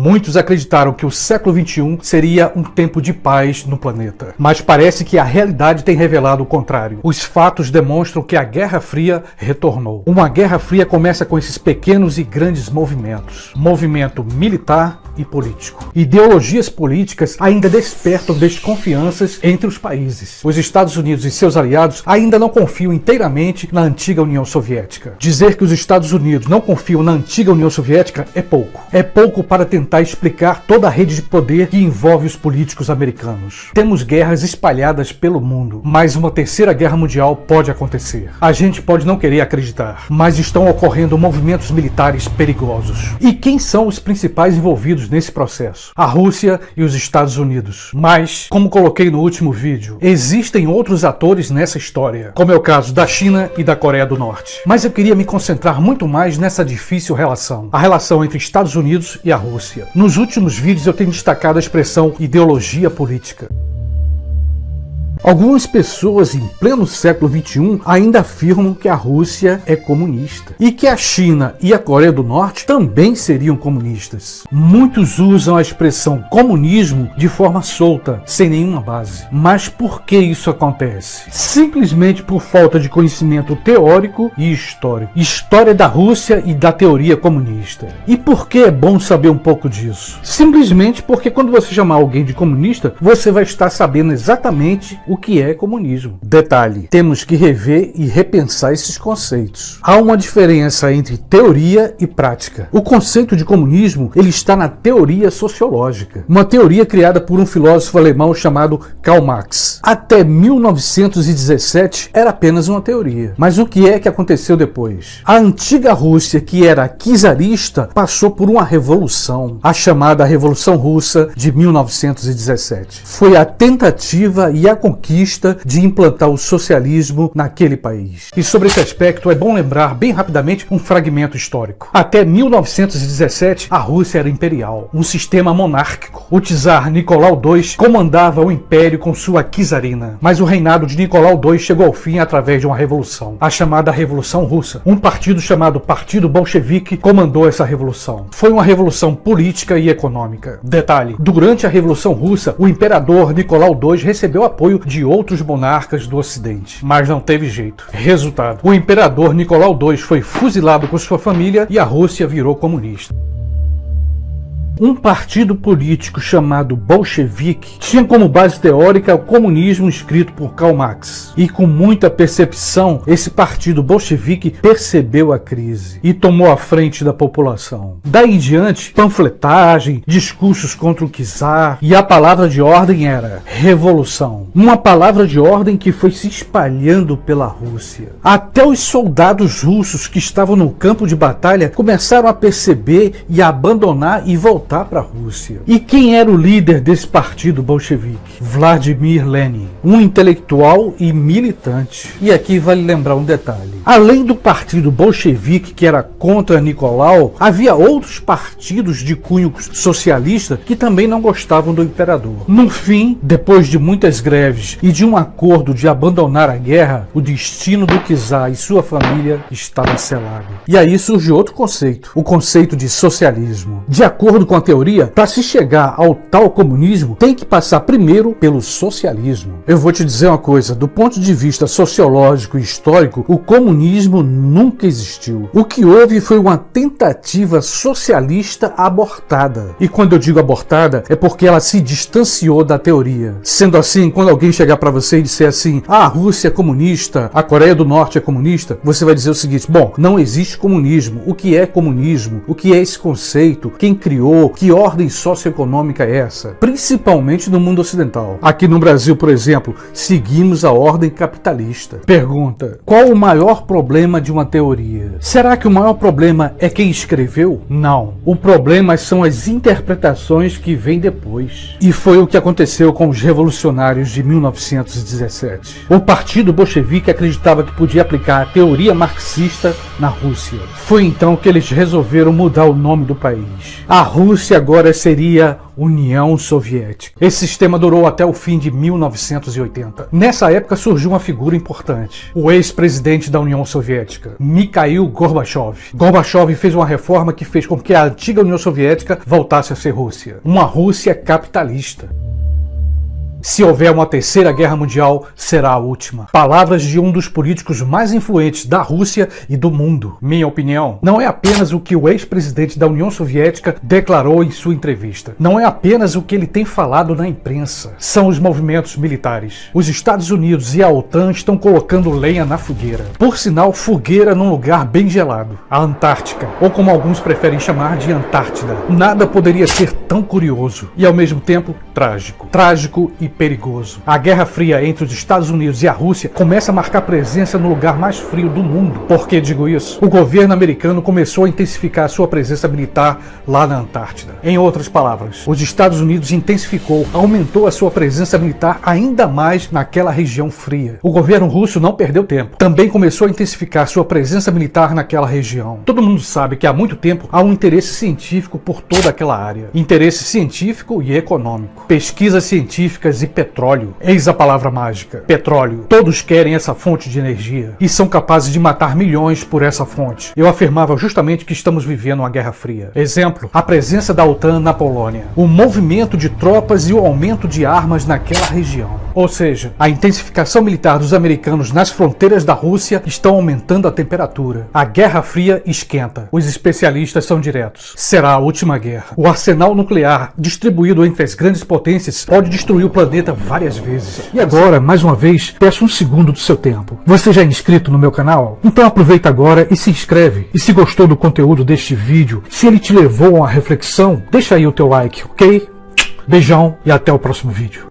Muitos acreditaram que o século XXI seria um tempo de paz no planeta, mas parece que a realidade tem revelado o contrário. Os fatos demonstram que a Guerra Fria retornou. Uma Guerra Fria começa com esses pequenos e grandes movimentos. Movimento militar e político. Ideologias políticas ainda despertam desconfianças entre os países. Os Estados Unidos e seus aliados ainda não confiam inteiramente na antiga União Soviética. Dizer que os Estados Unidos não confiam na antiga União Soviética é pouco. É pouco para tentar explicar toda a rede de poder que envolve os políticos americanos. Temos guerras espalhadas pelo mundo, mas uma terceira guerra mundial pode acontecer. A gente pode não querer acreditar, mas estão ocorrendo movimentos militares perigosos. E quem são os principais envolvidos nesse processo? A Rússia e os Estados Unidos. Mas, como coloquei no último vídeo, existem outros atores nessa história, como é o caso da China e da Coreia do Norte. Mas eu queria me concentrar muito mais nessa difícil relação, a relação entre Estados Unidos e a Rússia. Nos últimos vídeos eu tenho destacado a expressão ideologia política. Algumas pessoas em pleno século XXI ainda afirmam que a Rússia é comunista e que a China e a Coreia do Norte também seriam comunistas. Muitos usam a expressão comunismo de forma solta, sem nenhuma base. Mas por que isso acontece? Simplesmente por falta de conhecimento teórico e histórico. História da Rússia e da teoria comunista. E por que é bom saber um pouco disso? Simplesmente porque quando você chamar alguém de comunista, você vai estar sabendo exatamente o que é comunismo. Detalhe, temos que rever e repensar esses conceitos. Há uma diferença entre teoria e prática. O conceito de comunismo, ele está na teoria sociológica, uma teoria criada por um filósofo alemão chamado Karl Marx. Até 1917 era apenas uma teoria. Mas o que é que aconteceu depois? A antiga Rússia, que era czarista, passou por uma revolução, a chamada Revolução Russa de 1917. Foi a tentativa e a conquista de implantar o socialismo naquele país. E sobre esse aspecto é bom lembrar bem rapidamente um fragmento histórico. Até 1917 a Rússia era imperial, um sistema monárquico. O czar Nicolau II comandava o império com sua czarina. Mas o reinado de Nicolau II chegou ao fim através de uma revolução, a chamada Revolução Russa. Um partido chamado Partido Bolchevique comandou essa revolução. Foi uma revolução política e econômica. Detalhe, durante a Revolução Russa, o imperador Nicolau II recebeu apoio de outros monarcas do Ocidente, mas não teve jeito. Resultado, o imperador Nicolau II foi fuzilado com sua família e a Rússia virou comunista. Um partido político chamado bolchevique tinha como base teórica o comunismo escrito por Karl Marx. E com muita percepção, esse partido bolchevique percebeu a crise e tomou a frente da população. Daí em diante, panfletagem, discursos contra o czar, e a palavra de ordem era revolução. Uma palavra de ordem que foi se espalhando pela Rússia. Até os soldados russos que estavam no campo de batalha começaram a perceber e a abandonar e voltar para a Rússia. E quem era o líder desse partido bolchevique? Vladimir Lenin, um intelectual e militante. E aqui vale lembrar um detalhe. Além do partido bolchevique, que era contra Nicolau, havia outros partidos de cunho socialista que também não gostavam do imperador. No fim, depois de muitas greves e de um acordo de abandonar a guerra, o destino do czar e sua família estava selado. E aí surge outro conceito, o conceito de socialismo. De acordo com a teoria, para se chegar ao tal comunismo, tem que passar primeiro pelo socialismo. Eu vou te dizer uma coisa, do ponto de vista sociológico e histórico, o comunismo nunca existiu. O que houve foi uma tentativa socialista abortada. E quando eu digo abortada, é porque ela se distanciou da teoria. Sendo assim, quando alguém chegar para você e disser assim, a Rússia é comunista, a Coreia do Norte é comunista, você vai dizer o seguinte, bom, não existe comunismo. O que é comunismo? O que é esse conceito? Quem criou? Que ordem socioeconômica é essa? Principalmente no mundo ocidental. Aqui no Brasil, por exemplo, seguimos a ordem capitalista. Pergunta, qual o maior problema de uma teoria? Será que o maior problema é quem escreveu? Não. O problema são as interpretações que vêm depois. E foi o que aconteceu com os revolucionários de 1917. O partido bolchevique acreditava que podia aplicar a teoria marxista na Rússia. Foi então que eles resolveram mudar o nome do país. A Rússia Rússia agora seria União Soviética. Esse sistema durou até o fim de 1980. Nessa época surgiu uma figura importante, o ex-presidente da União Soviética, Mikhail Gorbachev. Gorbachev fez uma reforma que fez com que a antiga União Soviética voltasse a ser Rússia, uma Rússia capitalista. Se houver uma terceira guerra mundial, será a última. Palavras de um dos políticos mais influentes da Rússia e do mundo. Minha opinião, não é apenas o que o ex-presidente da União Soviética declarou em sua entrevista. Não é apenas o que ele tem falado na imprensa. São os movimentos militares. Os Estados Unidos e a OTAN estão colocando lenha na fogueira. Por sinal, fogueira num lugar bem gelado. A Antártica, ou como alguns preferem chamar de Antártida. Nada poderia ser tão curioso e ao mesmo tempo trágico. Trágico e perigoso. A Guerra Fria entre os Estados Unidos e a Rússia começa a marcar presença no lugar mais frio do mundo. Por que digo isso? O governo americano começou a intensificar sua presença militar lá na Antártida. Em outras palavras, os Estados Unidos intensificou, aumentou a sua presença militar ainda mais naquela região fria. O governo russo não perdeu tempo. Também começou a intensificar sua presença militar naquela região. Todo mundo sabe que há muito tempo há um interesse científico por toda aquela área. Interesse científico e econômico. Pesquisas científicas e petróleo. Eis a palavra mágica. Petróleo. Todos querem essa fonte de energia e são capazes de matar milhões por essa fonte. Eu afirmava justamente que estamos vivendo uma Guerra Fria. Exemplo, a presença da OTAN na Polônia. O movimento de tropas e o aumento de armas naquela região. Ou seja, a intensificação militar dos americanos nas fronteiras da Rússia estão aumentando a temperatura. A Guerra Fria esquenta. Os especialistas são diretos. Será a última guerra. O arsenal nuclear distribuído entre as grandes potências pode destruir o planeta várias vezes. E agora, mais uma vez, peço um segundo do seu tempo. Você já é inscrito no meu canal? Então aproveita agora e se inscreve. E se gostou do conteúdo deste vídeo, se ele te levou a uma reflexão, deixa aí o teu like, ok? Beijão e até o próximo vídeo.